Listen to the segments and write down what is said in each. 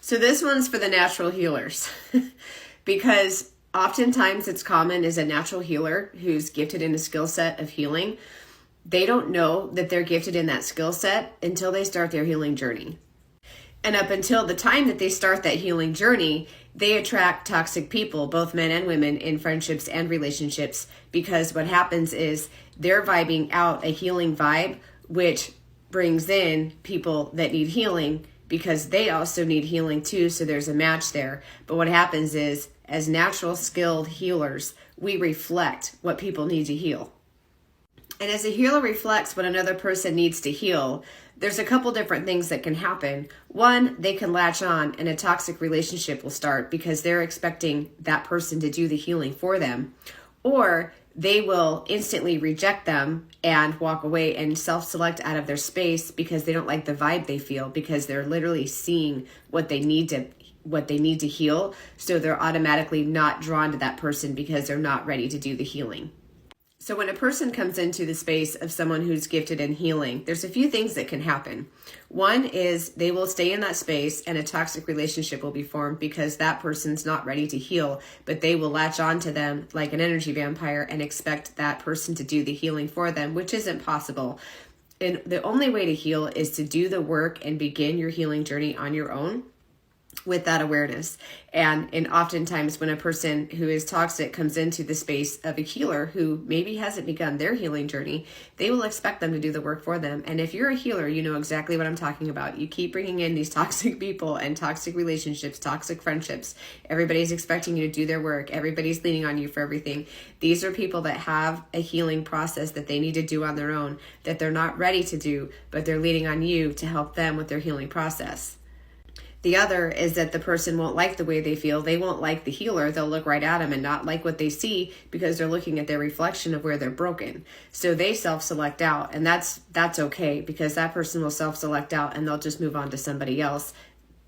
So this one's for the natural healers because oftentimes it's common as a natural healer who's gifted in a skill set of healing. They don't know that they're gifted in that skill set until they start their healing journey. And up until the time that they start that healing journey, they attract toxic people, both men and women, in friendships and relationships, because what happens is they're vibing out a healing vibe, which brings in people that need healing because they also need healing too, so there's a match there. But what happens is, as natural skilled healers, we reflect what people need to heal. And as a healer reflects what another person needs to heal, there's a couple different things that can happen. One, they can latch on and a toxic relationship will start because they're expecting that person to do the healing for them. Or they will instantly reject them and walk away and self-select out of their space because they don't like the vibe they feel, because they're literally seeing what they need to heal. So they're automatically not drawn to that person because they're not ready to do the healing. So when a person comes into the space of someone who's gifted in healing, there's a few things that can happen. One is they will stay in that space and a toxic relationship will be formed because that person's not ready to heal, but they will latch on to them like an energy vampire and expect that person to do the healing for them, which isn't possible. And the only way to heal is to do the work and begin your healing journey on your own with that awareness. And oftentimes when a person who is toxic comes into the space of a healer who maybe hasn't begun their healing journey, they will expect them to do the work for them. And if you're a healer, you know exactly what I'm talking about. You keep bringing in these toxic people and toxic relationships, toxic friendships. Everybody's expecting you to do their work. Everybody's leaning on you for everything. These are people that have a healing process that they need to do on their own, that they're not ready to do, but they're leaning on you to help them with their healing process. The other is that the person won't like the way they feel. They won't like the healer. They'll look right at them and not like what they see because they're looking at their reflection of where they're broken. So they self-select out, and that's okay because that person will self-select out and they'll just move on to somebody else.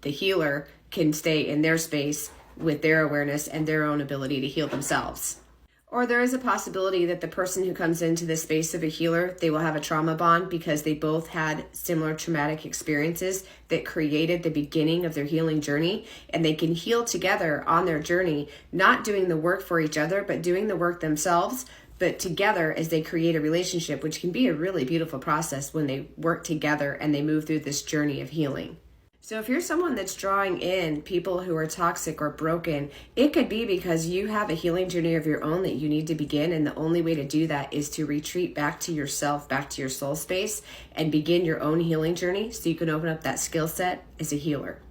The healer can stay in their space with their awareness and their own ability to heal themselves. Or there is a possibility that the person who comes into the space of a healer, they will have a trauma bond because they both had similar traumatic experiences that created the beginning of their healing journey, and they can heal together on their journey, not doing the work for each other, but doing the work themselves, but together as they create a relationship, which can be a really beautiful process when they work together and they move through this journey of healing. So if you're someone that's drawing in people who are toxic or broken, it could be because you have a healing journey of your own that you need to begin. And the only way to do that is to retreat back to yourself, back to your soul space, and begin your own healing journey so you can open up that skill set as a healer.